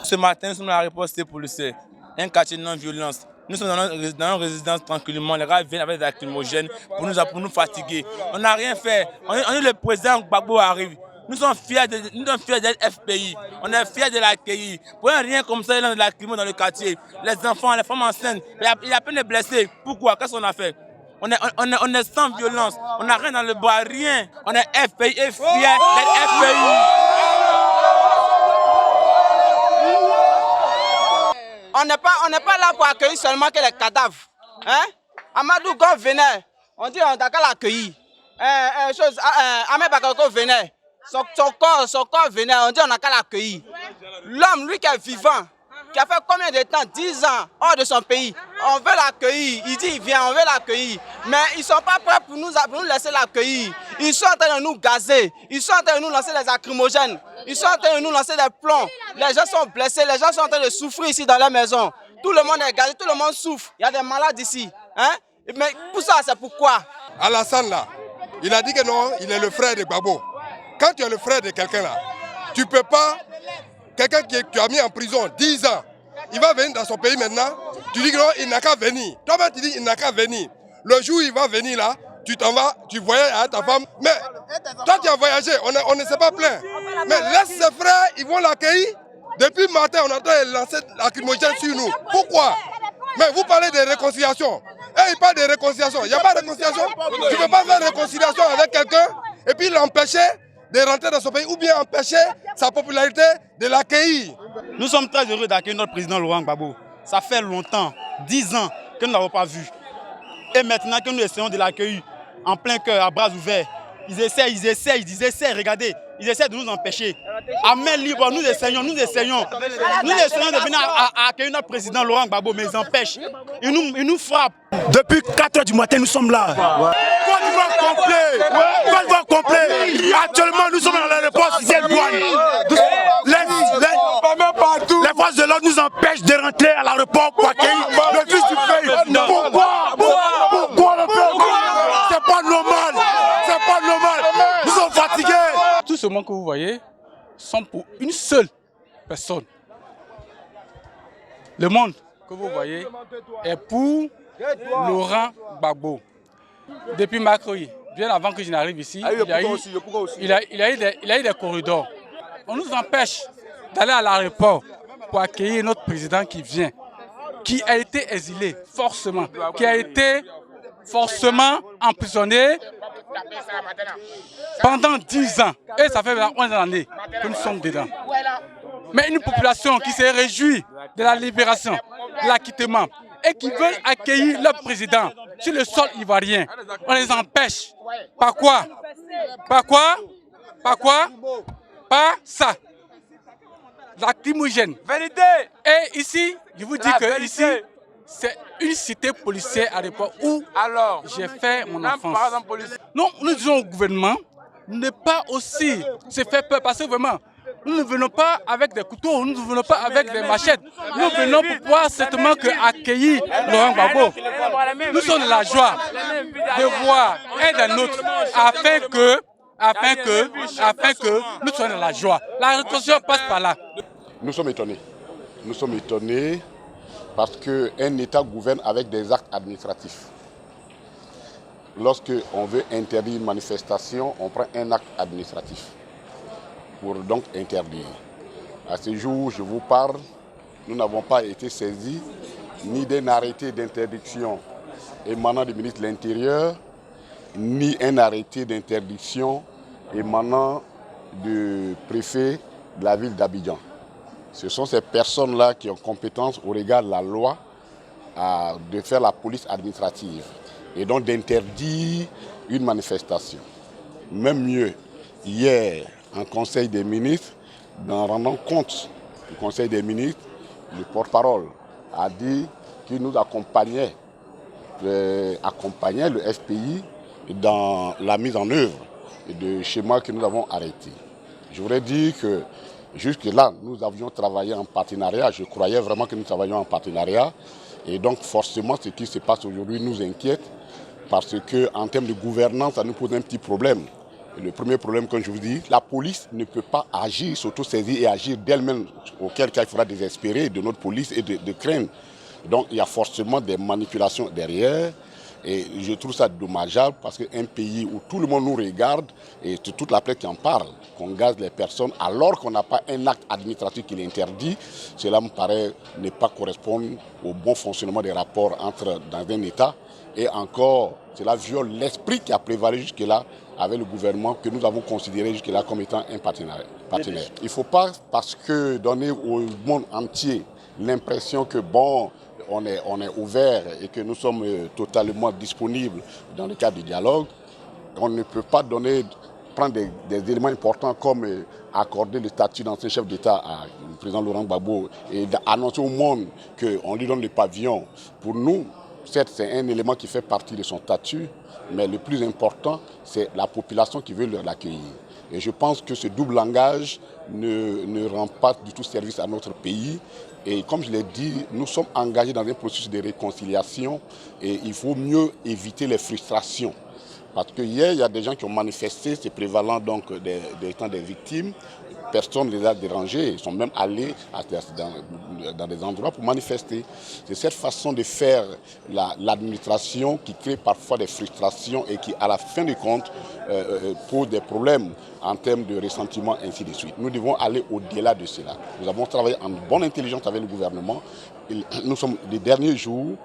Ce matin, nous sommes à la riposte policière, un quartier de non-violence. Nous sommes dans une résidence tranquillement. Les gars viennent avec des lacrymogènes pour nous fatiguer. On n'a rien fait. On est le président Gbagbo arrive. Nous sommes fiers de FPI. On est fiers de l'accueillir. Pour rien comme ça, il y a des lacrymos dans le quartier. Les enfants, les femmes enceintes. Il y a plein de blessés. Pourquoi? Qu'est-ce qu'on a fait? On est sans violence. On n'a rien dans le bras, rien. On est FPI et fiers d'être FPI. On n'est pas là pour accueillir seulement que les cadavres. Hein? Amadou Goff venait, on dit on doit l'accueillir. Ahmed Bakayoko venait, son corps venait, on dit on n'a qu'à l'accueillir. L'homme, lui qui est vivant, qui a fait combien de temps? 10 ans hors de son pays. On veut l'accueillir. Il dit il vient, on veut l'accueillir. Mais ils ne sont pas prêts pour nous laisser l'accueillir. Ils sont en train de nous gazer. Ils sont en train de nous lancer des lacrymogènes. Ils sont en train de nous lancer des plombs. Les gens sont blessés, les gens sont en train de souffrir ici dans leur maison. Tout le monde est gazé, tout le monde souffre. Il y a des malades ici. Hein? Mais pour ça, c'est pourquoi? Alassane là, il a dit que non, il est le frère de Gbagbo. Quand tu es le frère de quelqu'un là, tu ne peux pas... Quelqu'un que tu as mis en prison 10 ans, il va venir dans son pays maintenant, tu dis que non, il n'a qu'à venir. Toi-même, tu dis qu'il n'a qu'à venir. Le jour où il va venir là, tu t'en vas, tu voyages avec ta femme. Mais toi, tu as voyagé, on ne s'est pas plaint. Mais laisse ses frères, ils vont l'accueillir. Depuis le matin, on attend de lancer lacrymogène sur nous. Pourquoi? Mais vous parlez de réconciliation. Et il parle de réconciliation. Il n'y a pas de réconciliation. Tu ne peux pas faire réconciliation avec quelqu'un et puis l'empêcher de rentrer dans son pays ou bien empêcher sa popularité de l'accueillir. Nous sommes très heureux d'accueillir notre président Laurent Gbagbo. Ça fait longtemps, 10 ans que nous ne l'avons pas vu. Et maintenant que nous essayons de l'accueillir en plein cœur, à bras ouverts, ils essaient, regardez, ils essaient de nous empêcher. À main libre, nous essayons de venir à accueillir notre président Laurent Gbagbo, mais ils empêchent. Ils nous frappent. Depuis 4 h du matin, nous sommes là. Côte d'Ivoire complet. Actuellement, nous sommes dans l'aéroport Ciel-Douane. Les forces de l'ordre nous empêchent de rentrer à l'aéroport pour accueillir le fils du pays. Pourquoi le pays? C'est pas normal. C'est pas normal. Nous sommes fatigués. Tout ce monde que vous voyez sont pour une seule personne. Le monde que vous voyez est pour Laurent Gbagbo. Depuis mercredi, bien avant que je n'arrive ici, il y a eu des corridors. On nous empêche d'aller à l'aéroport pour accueillir notre président qui vient, qui a été exilé forcément, qui a été forcément emprisonné pendant 10 ans. Et ça fait 11 années que nous sommes dedans. Mais une population qui s'est réjouie de la libération, de l'acquittement, et qui veulent accueillir leur président sur le sol ivoirien. On les empêche. Par quoi? Par quoi? Par quoi? Par ça. Lacrymogène. Vérité. Et ici, je vous dis que ici, c'est une cité policière à l'époque où j'ai fait mon enfance. Non, nous disons au gouvernement de ne pas aussi se faire peur parce que vraiment, Nous ne venons pas avec des couteaux, nous ne venons pas avec des machettes. Nous venons pour pouvoir certainement accueillir Laurent Gbagbo. Nous sommes de la joie de voir un des nôtres afin que nous soyons dans la joie. La réconciliation passe par là. Nous sommes étonnés. Nous sommes étonnés parce qu'un État gouverne avec des actes administratifs. Lorsqu'on veut interdire une manifestation, on prend un acte administratif pour donc interdire. À ce jour où je vous parle, nous n'avons pas été saisis ni d'un arrêté d'interdiction émanant du ministre de l'Intérieur, ni un arrêté d'interdiction émanant du préfet de la ville d'Abidjan. Ce sont ces personnes-là qui ont compétence au regard de la loi de faire la police administrative et donc d'interdire une manifestation. Même mieux, hier, en Conseil des ministres, en rendant compte du Conseil des ministres, le porte-parole a dit qu'il nous accompagnait le FPI dans la mise en œuvre de schémas que nous avons arrêtés. Je voudrais dire que jusque-là, nous avions travaillé en partenariat. Je croyais vraiment que nous travaillions en partenariat. Et donc forcément, ce qui se passe aujourd'hui nous inquiète parce qu'en termes de gouvernance, ça nous pose un petit problème. Et le premier problème, comme je vous dis, la police ne peut pas agir, s'auto-saisir et agir d'elle-même, auquel cas il faudra désespérer de notre police et de craindre. Donc il y a forcément des manipulations derrière. Et je trouve ça dommageable parce qu'un pays où tout le monde nous regarde et toute la presse qui en parle, qu'on gaze les personnes alors qu'on n'a pas un acte administratif qui l'interdit, cela me paraît ne pas correspondre au bon fonctionnement des rapports dans un État. Et encore, cela viole l'esprit qui a prévalu jusque-là avec le gouvernement que nous avons considéré jusque-là comme étant un partenaire. Il ne faut pas, parce que donner au monde entier l'impression que bon, on est ouvert et que nous sommes totalement disponibles dans le cadre du dialogue, on ne peut pas prendre des éléments importants comme accorder le statut d'ancien chef d'État au président Laurent Gbagbo et annoncer au monde qu'on lui donne le pavillon. Pour nous, certes, c'est un élément qui fait partie de son statut, mais le plus important, c'est la population qui veut l'accueillir. Et je pense que ce double langage ne rend pas du tout service à notre pays. Et comme je l'ai dit, nous sommes engagés dans un processus de réconciliation et il faut mieux éviter les frustrations. Parce que hier, il y a des gens qui ont manifesté, c'est prévalent donc des temps des victimes. Personne ne les a dérangés, ils sont même allés dans des endroits pour manifester. C'est cette façon de faire l'administration qui crée parfois des frustrations et qui, à la fin du compte, pose des problèmes en termes de ressentiment, ainsi de suite. Nous devons aller au-delà de cela. Nous avons travaillé en bonne intelligence avec le gouvernement. Nous sommes les derniers jours.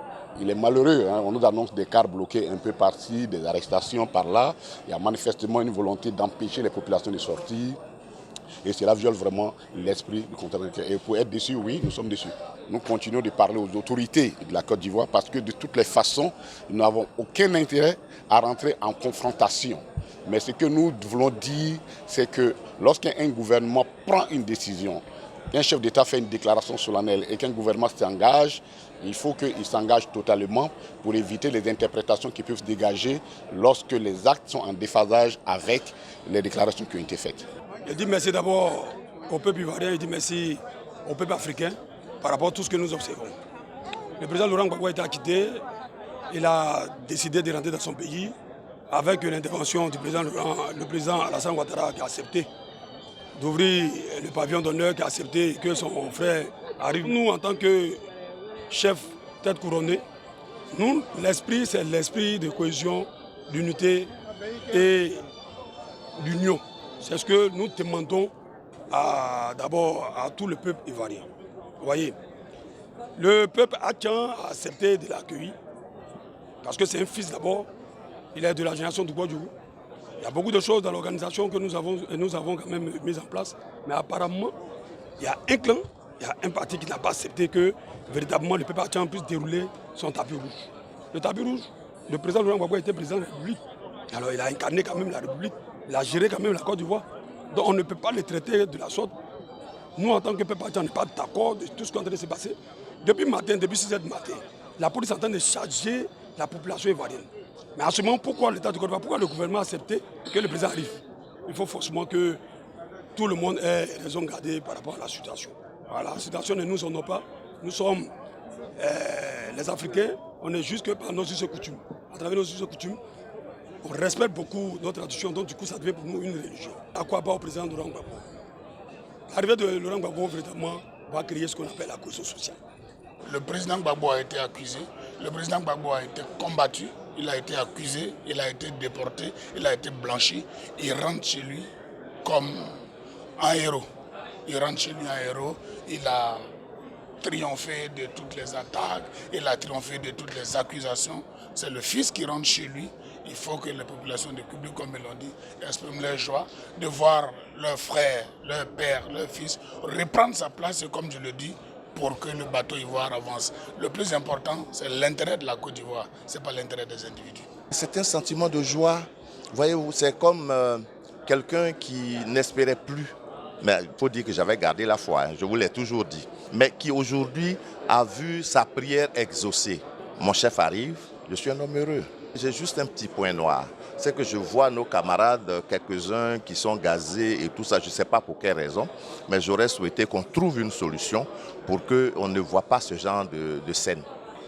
Il est malheureux, hein. On nous annonce des cars bloqués un peu par-ci, des arrestations par-là. Il y a manifestement une volonté d'empêcher les populations de sortir. Et cela viole vraiment l'esprit du continent. Et pour être déçus, oui, nous sommes déçus. Nous continuons de parler aux autorités de la Côte d'Ivoire parce que de toutes les façons, nous n'avons aucun intérêt à rentrer en confrontation. Mais ce que nous voulons dire, c'est que lorsqu'un gouvernement prend une décision, qu'un chef d'État fait une déclaration solennelle et qu'un gouvernement s'engage, il faut qu'il s'engage totalement pour éviter les interprétations qui peuvent se dégager lorsque les actes sont en déphasage avec les déclarations qui ont été faites. Je dis merci d'abord au peuple ivoirien, je dis merci au peuple africain par rapport à tout ce que nous observons. Le président Laurent Gbagbo a été acquitté, il a décidé de rentrer dans son pays avec l'intervention du président le président Alassane Ouattara qui a accepté d'ouvrir le pavillon d'honneur, qui a accepté que son frère arrive. Nous, en tant que chef tête couronnée, nous, l'esprit, c'est l'esprit de cohésion, d'unité et d'union. C'est ce que nous demandons d'abord à tout le peuple ivoirien. Vous voyez, le peuple a accepté de l'accueillir parce que c'est un fils d'abord, il est de la génération du Gbadjougou. Il y a beaucoup de choses dans l'organisation que nous avons quand même mises en place, mais apparemment, il y a un clan, il y a un parti qui n'a pas accepté que véritablement le peuple Atchan puisse dérouler son tapis rouge. Le tapis rouge, le président Laurent Gbagbo était président de la République. Alors il a incarné quand même la République, il a géré quand même la Côte d'Ivoire. Donc on ne peut pas le traiter de la sorte. Nous, en tant que peuple Atchan, on n'est pas d'accord de tout ce qui est en train de se passer. Depuis 6h du matin, la police est en train de charger la population ivoirienne. Mais en ce moment, pourquoi l'État de Côte d'Ivoire, pourquoi le gouvernement a accepté que le président arrive? Il faut forcément que tout le monde ait raison gardée par rapport à la situation. Voilà, la situation ne nous honore pas. Nous sommes les Africains, on est juste que par nos us et coutumes. À travers nos us et coutumes, on respecte beaucoup notre tradition, donc du coup ça devient pour nous une religion. À quoi pas au président Laurent Gbagbo? L'arrivée de Laurent Gbagbo, véritablement, va créer ce qu'on appelle la cohésion sociale. Le président Gbagbo a été accusé, le président Gbagbo a été combattu, il a été accusé, il a été déporté, il a été blanchi. Il rentre chez lui comme un héros. Il rentre chez lui un héros, il a triomphé de toutes les attaques, il a triomphé de toutes les accusations. C'est le fils qui rentre chez lui. Il faut que les populations de Kubli, comme ils l'ont dit, expriment leur joie de voir leur frère, leur père, leur fils reprendre sa place, et comme je le dis, pour que le bateau ivoire avance. Le plus important, c'est l'intérêt de la Côte d'Ivoire, ce n'est pas l'intérêt des individus. C'est un sentiment de joie. Voyez-vous, c'est comme quelqu'un qui n'espérait plus. Mais il faut dire que j'avais gardé la foi, je vous l'ai toujours dit. Mais qui aujourd'hui a vu sa prière exaucée. Mon chef arrive, je suis un homme heureux. J'ai juste un petit point noir. C'est que je vois nos camarades, quelques-uns qui sont gazés et tout ça, je ne sais pas pour quelle raison, mais j'aurais souhaité qu'on trouve une solution pour qu'on ne voit pas ce genre de scène.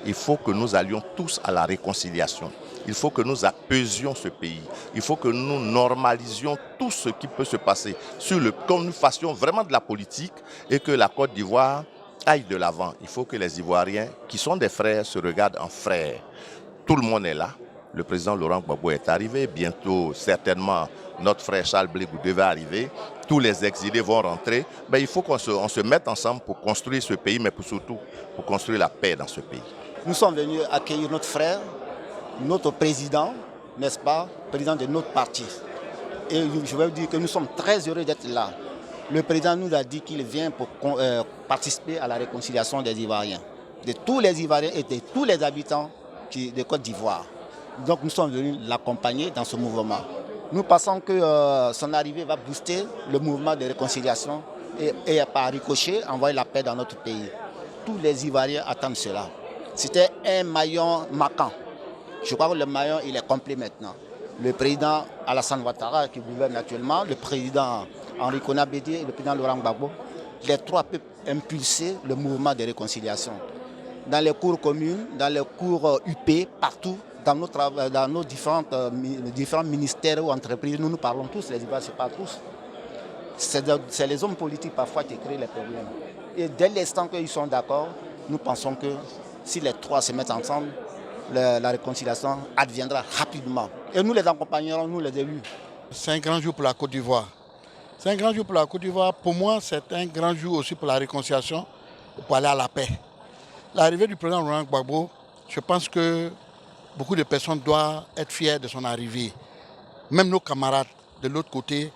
Il faut que nous allions tous à la réconciliation. Il faut que nous apaisions ce pays. Il faut que nous normalisions tout ce qui peut se passer. Que nous fassions vraiment de la politique et que la Côte d'Ivoire aille de l'avant. Il faut que les Ivoiriens, qui sont des frères, se regardent en frères. Tout le monde est là. Le président Laurent Gbagbo est arrivé. Bientôt, certainement, notre frère Charles Blé Goudé devait arriver. Tous les exilés vont rentrer. Mais il faut qu'on se mette ensemble pour construire ce pays, mais surtout pour construire la paix dans ce pays. Nous sommes venus accueillir notre frère, notre président, n'est-ce pas, président de notre parti. Et je veux dire que nous sommes très heureux d'être là. Le président nous a dit qu'il vient pour participer à la réconciliation des Ivoiriens, de tous les Ivoiriens et de tous les habitants de Côte d'Ivoire. Donc nous sommes venus l'accompagner dans ce mouvement. Nous pensons que son arrivée va booster le mouvement de réconciliation et par ricochet envoyer la paix dans notre pays. Tous les Ivoiriens attendent cela. C'était un maillon marquant. Je crois que le maillon il est complet maintenant. Le président Alassane Ouattara qui gouverne actuellement, le président Henri Konan Bédié et le président Laurent Gbagbo, les trois peuvent impulser le mouvement de réconciliation. Dans les cours communes, dans les cours UP, partout, dans nos différents ministères ou entreprises, nous parlons tous, les Ivoiriens, ce n'est pas tous. C'est les hommes politiques parfois qui créent les problèmes. Et dès l'instant qu'ils sont d'accord, nous pensons que si les trois se mettent ensemble, la réconciliation adviendra rapidement. Et nous les accompagnerons, nous les élus. C'est un grand jour pour la Côte d'Ivoire. C'est un grand jour pour la Côte d'Ivoire. Pour moi, c'est un grand jour aussi pour la réconciliation, pour aller à la paix. L'arrivée du président Laurent Gbagbo, je pense que beaucoup de personnes doivent être fiers de son arrivée. Même nos camarades de l'autre côté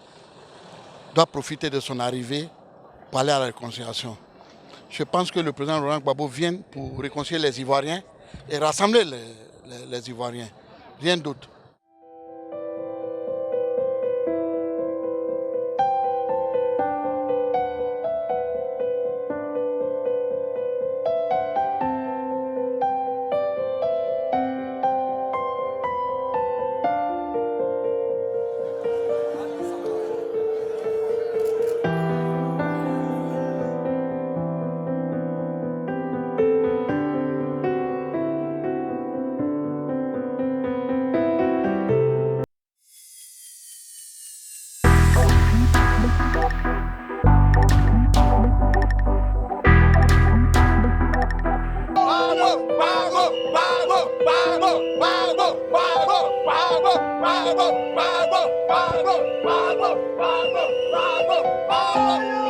doivent profiter de son arrivée pour aller à la réconciliation. Je pense que le président Laurent Gbagbo vient pour réconcilier les Ivoiriens et rassembler les Ivoiriens. Rien d'autre. Bravo!